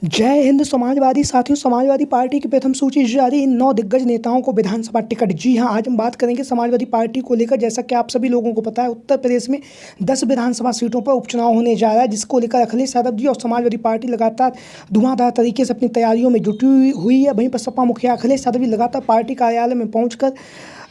जय हिंद समाजवादी साथियों। समाजवादी पार्टी की प्रथम सूची जारी, इन 9 दिग्गज नेताओं को विधानसभा टिकट। जी हां, आज हम बात करेंगे समाजवादी पार्टी को लेकर। जैसा कि आप सभी लोगों को पता है, उत्तर प्रदेश में 10 विधानसभा सीटों पर उपचुनाव होने जा रहा है, जिसको लेकर अखिलेश यादव जी और समाजवादी पार्टी लगातार धुआंधार तरीके से अपनी तैयारियों में जुटी हुई है। वहीं पर सपा मुखिया अखिलेश यादव जी लगातार पार्टी कार्यालय में पहुंचकर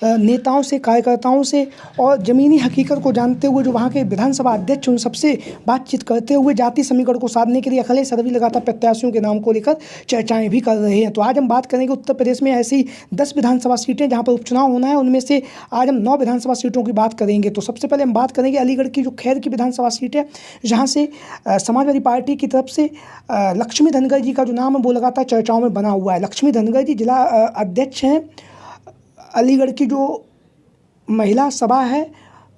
नेताओं से, कार्यकर्ताओं से और ज़मीनी हकीकत को जानते हुए जो वहाँ के विधानसभा अध्यक्ष उन सबसे बातचीत करते हुए जातीय समीकरण को साधने के लिए अखिलेश यादव लगातार प्रत्याशियों के नाम को लेकर चर्चाएं भी कर रहे हैं। तो आज हम बात करेंगे उत्तर प्रदेश में ऐसी 10 विधानसभा सीटें जहाँ पर उपचुनाव होना है, उनमें से आज हम 9 विधानसभा सीटों की बात करेंगे। तो सबसे पहले हम बात करेंगे अलीगढ़ की जो खैर की विधानसभा सीट है, जहाँ से समाजवादी पार्टी की तरफ से लक्ष्मी धनगर जी का जो नाम है वो लगातार चर्चाओं में बना हुआ है। लक्ष्मी धनगर जी जिला अध्यक्ष हैं। अलीगढ़ की जो महिला सभा है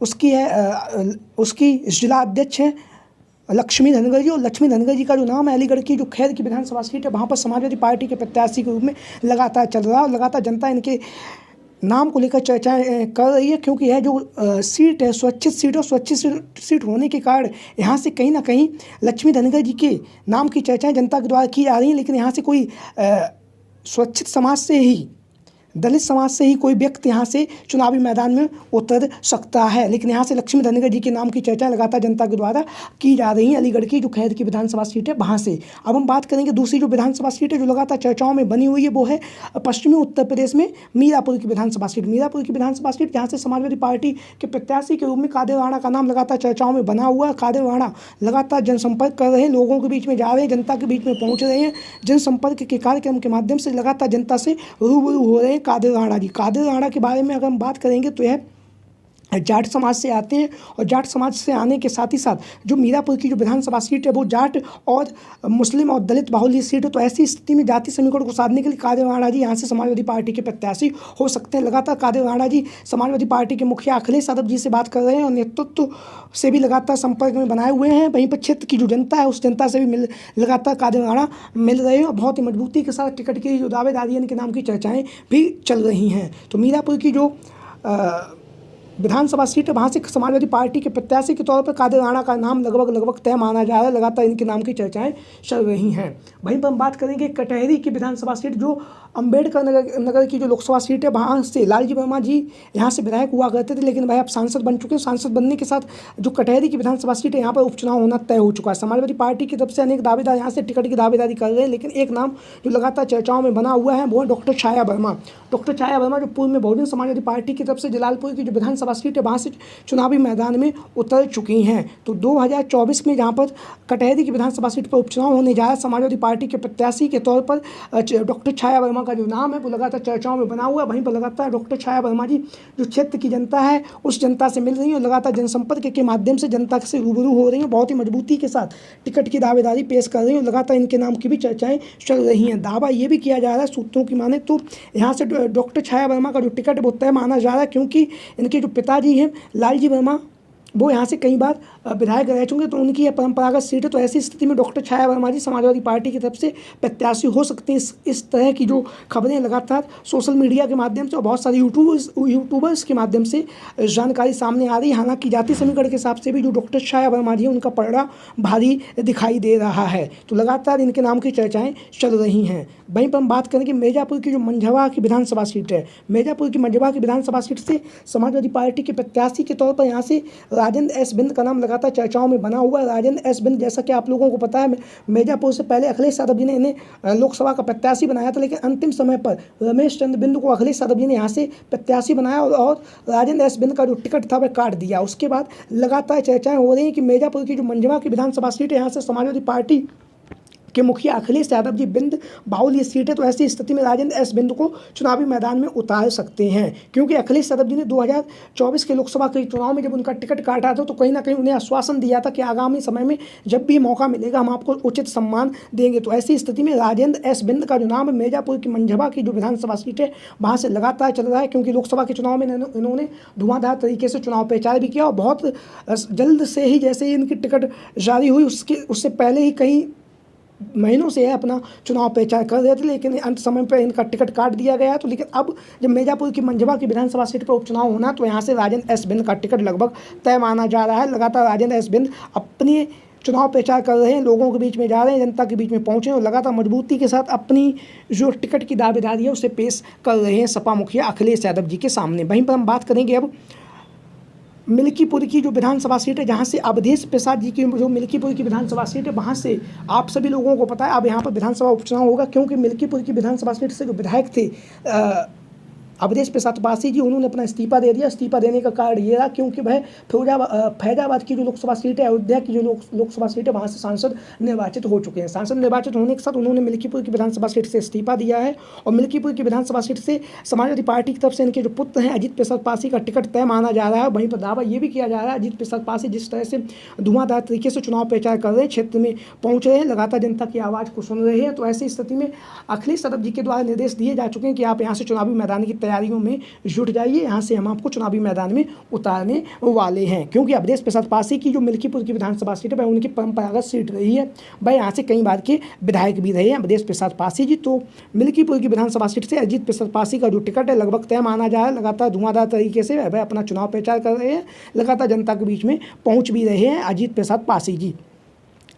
उसकी जिला अध्यक्ष हैं लक्ष्मी धनगर जी। और लक्ष्मी धनगर जी का जो नाम है अलीगढ़ की जो खैर की विधानसभा सीट है, वहाँ पर समाजवादी पार्टी के प्रत्याशी के रूप में लगातार चल रहा है और लगातार जनता इनके नाम को लेकर चर्चाएं कर रही है, क्योंकि यह जो सीट है स्वच्छित सीट और स्वच्छित सीट होने के कारण यहाँ से कहीं ना कहीं लक्ष्मी धनगर जी के नाम की चर्चाएं जनता के द्वारा की जा रही हैं। लेकिन यहाँ से कोई स्वच्छित समाज से ही, दलित समाज से ही कोई व्यक्ति यहाँ से चुनावी मैदान में उतर सकता है। लेकिन यहाँ से लक्ष्मी धनगर जी के नाम की चर्चा लगातार जनता के द्वारा की जा रही है। अलीगढ़ की जो खैर की विधानसभा सीट है वहाँ से अब हम बात करेंगे दूसरी जो विधानसभा सीट है जो लगातार चर्चाओं में बनी हुई है, वो है पश्चिमी उत्तर प्रदेश में मीरापुर की विधानसभा सीट। मीरापुर की विधानसभा सीट जहाँ से समाजवादी पार्टी के प्रत्याशी के रूप में कादिर राणा का नाम लगातार चर्चाओं में बना हुआ है। कादिर राणा लगातार जनसंपर्क कर रहे हैं, लोगों के बीच में जा रहे हैं, जनता के बीच में पहुँच रहे हैं। जनसंपर्क के कार्यक्रम के माध्यम से लगातार जनता से रूबरू हो रहे हैं कादिर राणा जी। कादिर राणा के बारे में अगर हम बात करेंगे तो यह जाट समाज से आते हैं और जाट समाज से आने के साथ ही साथ जो मीरापुर की जो विधानसभा सीट है वो जाट और मुस्लिम और दलित बाहुल्य सीट है। तो ऐसी स्थिति में जाति समीकरण को साधने के लिए कादिर राणा जी यहाँ से समाजवादी पार्टी के प्रत्याशी हो सकते हैं। लगातार कादिर राणा जी समाजवादी पार्टी के मुखिया अखिलेश यादव जी से बात कर रहे हैं और नेतृत्व से भी लगातार संपर्क में बनाए हुए हैं। वहीं पर क्षेत्र की जो जनता है उस जनता से भी लगातार कादिर राणा मिल रहे हैं और बहुत ही मजबूती के साथ टिकट की जो दावेदारी है इनके नाम की चर्चाएँ भी चल रही हैं। तो मीरापुर की जो विधानसभा सीट है वहाँ से समाजवादी पार्टी के प्रत्याशी के तौर पर कादिर राणा का नाम लगभग तय माना जा रहा है। लगातार इनके नाम की चर्चाएं चल रही हैं। वहीं पर हम बात करेंगे कटहरी की विधानसभा सीट, जो अंबेडकर नगर की जो लोकसभा सीट है वहाँ से लालजी वर्मा जी यहाँ से विधायक हुआ करते थे, लेकिन वह अब सांसद बन चुके हैं। सांसद बनने के साथ जो कटहरी की विधानसभा सीट है यहाँ पर उपचुनाव होना तय हो चुका है। समाजवादी पार्टी की तरफ से अनेक दावेदार यहाँ से टिकट की दावेदारी कर रहे हैं, लेकिन एक नाम जो लगातार चर्चाओं में बना हुआ है वो है डॉक्टर छाया वर्मा। डॉक्टर छाया वर्मा जो पूर्व में बहुजन समाजवादी पार्टी की तरफ से जलालपुर की जो विधानसभा सीट है वहाँ से चुनावी मैदान में उतर चुकी हैं। तो 2024 में जहाँ पर कटहरी की विधानसभा सीट पर उपचुनाव होने जा रहा है, समाजवादी पार्टी के प्रत्याशी के तौर पर डॉक्टर छाया वर्मा का जो नाम है वो लगातार चर्चाओं में बना हुआ है। वहीं पर लगातार डॉक्टर छाया वर्मा जी जो क्षेत्र की जनता है उस जनता से मिल रही है और लगातार जनसंपर्क के माध्यम से जनता से रूबरू हो रही है, बहुत ही मजबूती के साथ टिकट की दावेदारी पेश कर रही है और लगातार इनके नाम की भी चर्चाएं चल रही हैं। दावा ये भी किया जा रहा है सूत्रों की माने तो यहाँ से डॉक्टर छाया वर्मा का जो टिकट वो तय माना जा रहा है, क्योंकि इनके जो पिताजी हैं लालजी वर्मा वो यहाँ से कई बार विधायक रह चुके, तो उनकी यह परंपरागत सीट है। तो ऐसी स्थिति में डॉक्टर छाया वर्मा जी समाजवादी पार्टी की तरफ से प्रत्याशी हो सकते हैं। इस तरह की जो खबरें लगातार सोशल मीडिया के माध्यम से और बहुत सारे यूट्यूबर्स के माध्यम से जानकारी सामने आ रही है। हालांकि जाति समीकरण के हिसाब से भी जो डॉक्टर छाया वर्मा जी उनका पलड़ा भारी दिखाई दे रहा है। तो लगातार इनके नाम की चर्चाएँ चल रही हैं। वहीं पर हम बात करेंगे मिर्ज़ापुर की जो मंझवा की विधानसभा सीट है। मिर्ज़ापुर की मंझवा की विधानसभा सीट से समाजवादी पार्टी के प्रत्याशी के तौर पर यहाँ से राजेंद्र एस बिंद का नाम लगातार चर्चाओं में बना हुआ है। राजेंद्र एस बिंद, जैसा कि आप लोगों को पता है, मिर्ज़ापुर से पहले अखिलेश यादव जी ने इन्हें लोकसभा का प्रत्याशी बनाया था, लेकिन अंतिम समय पर रमेश चंद्र बिंद को अखिलेश यादव जी ने यहाँ से प्रत्याशी बनाया और राजेंद्र एस बिंद का जो टिकट था वह काट दिया। उसके बाद लगातार चर्चाएँ हो रही हैं कि मिर्ज़ापुर की जो मंझवा की विधानसभा सीट है यहाँ से समाजवादी पार्टी के मुखिया अखिलेश यादव जी बिंद बाहुल्य सीट है। तो ऐसी स्थिति में राजेंद्र एस बिंद को चुनावी मैदान में उतार सकते हैं, क्योंकि अखिलेश यादव जी ने 2024 के लोकसभा के चुनाव में जब उनका टिकट काटा था तो कहीं ना कहीं उन्हें आश्वासन दिया था कि आगामी समय में जब भी मौका मिलेगा हम आपको उचित सम्मान देंगे। तो ऐसी स्थिति में राजेंद्र एस बिंद का जो नाम है मिर्ज़ापुर की मंझवा की जो विधानसभा सीट है वहाँ से लगातार चल रहा है, क्योंकि लोकसभा के चुनाव में इन्होंने धुआंधार तरीके से चुनाव प्रचार भी किया और बहुत जल्द से ही जैसे ही इनकी टिकट जारी हुई उससे पहले ही कई महीनों से अपना चुनाव प्रचार कर रहे थे, लेकिन अंत समय पर इनका टिकट काट दिया गया। तो लेकिन अब जब मिर्ज़ापुर की मंझवा की विधानसभा सीट पर उपचुनाव होना तो यहाँ से राजेंद्र एस बिंद का टिकट लगभग तय माना जा रहा है। लगातार राजेंद्र एस बिंद अपने चुनाव प्रचार कर रहे हैं, लोगों के बीच में जा रहे हैं, जनता के बीच में पहुँचे और लगातार मजबूती के साथ अपनी जो टिकट की दावेदारी है उसे पेश कर रहे हैं सपा मुखिया अखिलेश यादव जी के सामने। वहीं पर हम बात करेंगे अब मिल्कीपुर की जो विधानसभा सीट है, जहां से अवधेश प्रसाद जी की जो मिल्कीपुर की विधानसभा सीट है, वहां से आप सभी लोगों को पता है अब यहां पर विधानसभा उपचुनाव होगा, क्योंकि मिल्कीपुर की विधानसभा सीट से जो विधायक थे अवधेश प्रसाद पासी जी, उन्होंने अपना इस्तीफा दे दिया। इस्तीफा देने का कारण ये रहा क्योंकि वह फैजाबाद की जो लोकसभा सीट है, अयोध्या की जो लोकसभा सीट है, वहाँ से सांसद निर्वाचित हो चुके हैं। सांसद निर्वाचित होने के साथ उन्होंने मिल्कीपुर की विधानसभा सीट से इस्तीफा दिया है और मिल्कीपुर की विधानसभा सीट से समाजवादी पार्टी की तरफ से इनके जो पुत्र हैं अजीत प्रसाद पासी का टिकट तय माना जा रहा है। वहीं पर दावा ये भी किया जा रहा है अजीत प्रसाद पासी जिस तरह से धुआंधार तरीके से चुनाव प्रचार कर रहे हैं, क्षेत्र में पहुँच रहे हैं, लगातार जनता की आवाज़ को सुन रहे हैं, तो ऐसी स्थिति में अखिलेश यादव जी के द्वारा निर्देश दिए जा चुके हैं कि आप यहाँ से चुनावी मैदान की तैयारियों में जुट जाइए, यहाँ से हम आपको चुनावी मैदान में उतारने वाले हैं। क्योंकि अवधेश प्रसाद पासी की जो मिल्कीपुर की विधानसभा सीट है वह उनकी परंपरागत सीट रही है, वह यहाँ से कई बार के विधायक भी रहे हैं अवधेश प्रसाद पासी जी। तो मिल्कीपुर की विधानसभा सीट से अजीत प्रसाद पासी का जो टिकट है लगभग तय माना जा रहा है। लगातार धुआंधार तरीके से वह अपना चुनाव प्रचार कर रहे हैं, लगातार जनता के बीच में पहुँच भी रहे हैं अजीत प्रसाद पासी जी।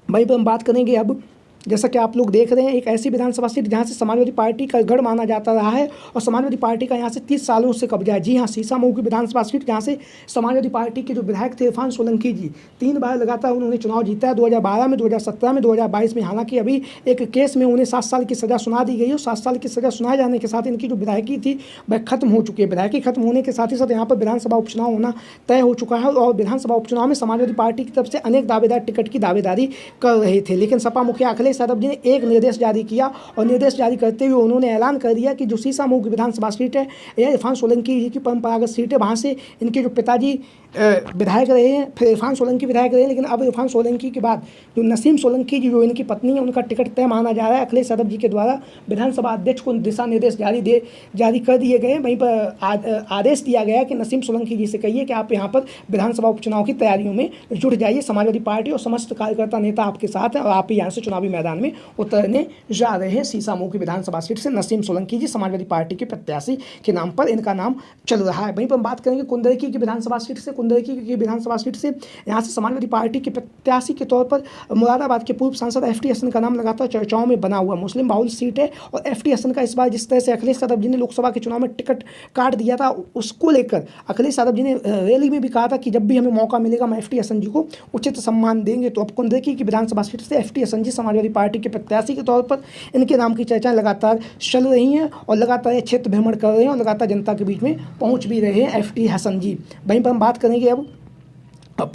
वहीं पर हम बात करेंगे अब, जैसा कि आप लोग देख रहे हैं, एक ऐसी विधानसभा सीट जहां से समाजवादी पार्टी का गढ़ माना जाता रहा है और समाजवादी पार्टी का यहां से 30 सालों से कब्जा है। जी हां, शीशामऊ की विधानसभा सीट जहां से समाजवादी पार्टी के जो विधायक थे इरफान सोलंकी जी 3 बार लगातार उन्होंने चुनाव जीता है, 2012 में, 2017 में, 2022 में। हालांकि अभी एक केस में उन्हें 7 साल की सज़ा सुना दी गई और 7 साल की सज़ा सुनाए जाने के साथ इनकी जो विधायकी थी वह खत्म हो चुकी है। विधायकी खत्म होने के साथ ही साथ यहाँ पर विधानसभा उपचुनाव होना तय हो चुका है और विधानसभा उपचुनाव में समाजवादी पार्टी की तरफ से अनेक दावेदार टिकट की दावेदारी कर रहे थे, लेकिन सपा मुखिया अखिलेश यादव जी ने एक निर्देश जारी किया और निर्देश जारी करते हुए उन्होंने ऐलान कर दिया कि जो शीशामऊ की विधानसभा सीट है यह इरफान सोलंकी जी की परंपरागत सीट है। वहाँ से इनके जो पिताजी विधायक रहे हैं, फिर इरफान सोलंकी विधायक रहे हैं, लेकिन अब इरफान सोलंकी के बाद जो नसीम सोलंकी जी जो इनकी पत्नी है उनका टिकट तय माना जा रहा है। अखिलेश यादव जी के द्वारा विधानसभा अध्यक्ष को दिशा निर्देश जारी कर दिए गए। वहीं पर आदेश दिया गया कि नसीम सोलंकी जी से कहिए कि आप यहाँ पर विधानसभा उपचुनाव की तैयारियों में जुट जाइए, समाजवादी पार्टी और समस्त कार्यकर्ता नेता आपके साथ हैं और आप यहाँ से चुनावी मैदान में उतरने जा रहे हैं। शीशामऊ की विधानसभा सीट से नसीम सोलंकी जी समाजवादी पार्टी के प्रत्याशी के नाम पर इनका नाम चल रहा है। वहीं पर हम बात करेंगे कुंदरकी की विधानसभा सीट से। कुंदरकी की विधानसभा सीट से यहाँ से समाजवादी पार्टी के प्रत्याशी के तौर पर मुरादाबाद के पूर्व सांसद FT हसन का नाम लगातार चर्चाओं में बना हुआ। मुस्लिम बाहुल सीट है और FT हसन का इस बार जिस तरह से अखिलेश यादव जी ने लोकसभा के चुनाव में टिकट काट दिया था उसको लेकर अखिलेश यादव जी ने रैली में भी कहा था कि जब भी हमें मौका मिलेगा हम FT हसन जी को उचित सम्मान देंगे। तो अब कुंदरकी की विधानसभा सीट से FT हसन जी समाजवादी पार्टी के प्रत्याशी के तौर पर इनके नाम की चर्चाएं लगातार चल रही हैं और लगातार ये क्षेत्र भ्रमण कर रहे हैं और लगातार जनता के बीच में पहुंच भी रहे हैं FT हसन जी। वहीं पर हम बात करेंगे अब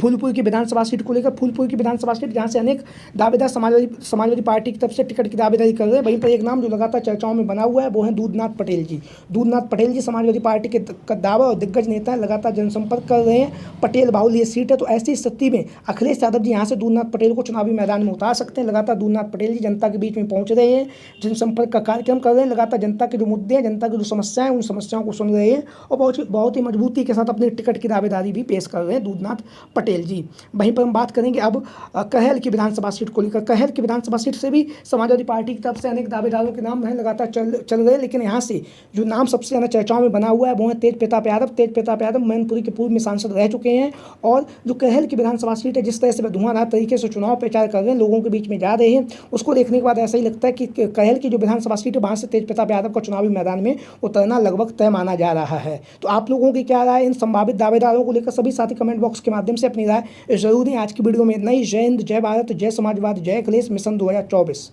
फूलपुर की विधानसभा सीट को लेकर। फूलपुर की विधानसभा सीट जहां से अनेक दावेदार समाजवादी पार्टी की तरफ से टिकट की दावेदारी कर रहे हैं। वहीं पर एक नाम जो लगातार चर्चाओं में बना हुआ है वो है दूधनाथ पटेल जी। दूधनाथ पटेल जी समाजवादी पार्टी के दावा और दिग्गज नेता हैं, लगातार जनसंपर्क कर रहे हैं। पटेल बाहुल ये सीट है, तो ऐसी स्थिति में अखिलेश यादव जी यहाँ से दूधनाथ पटेल को चुनावी मैदान में उतार सकते हैं। लगातार दूधनाथ पटेल जी जनता के बीच में पहुँच रहे हैं, जनसंपर्क का कार्यक्रम कर रहे हैं, लगातार जनता के जो मुद्दे हैं, जनता की जो समस्याएं हैं उन समस्याओं को सुन रहे हैं और बहुत ही मजबूती के साथ अपनी टिकट की दावेदारी भी पेश कर रहे हैं दूधनाथ पटेल जी। वहीं पर हम बात करेंगे अब कहल की विधानसभा सीट को लेकर। कहल की विधानसभा सीट से भी समाजवादी पार्टी की तरफ से अनेक दावेदारों के नाम हैं लगातार चल रहे हैं, लेकिन यहाँ से जो नाम सबसे ज़्यादा चर्चाओं में बना हुआ है वो है तेज प्रताप यादव। तेज प्रताप यादव मैनपुरी के पूर्व में सांसद रह चुके हैं और जो कहल की विधानसभा सीट है जिस तरह से वह धुआंधार तरीके से चुनाव प्रचार कर रहे हैं, लोगों के बीच में जा रहे हैं, उसको देखने के बाद ऐसा ही लगता है कि कहल की जो विधानसभा सीट है वहाँ से तेज प्रताप यादव का चुनावी मैदान में उतरना लगभग तय माना जा रहा है। तो आप लोगों की क्या राय इन संभावित दावेदारों को लेकर? सभी साथी कमेंट बॉक्स के माध्यम से अपनी राय जरूर दें। आज की वीडियो में इतना ही। जय हिंद, जय भारत, जय समाजवाद, जय अखिलेश मिशन 2024।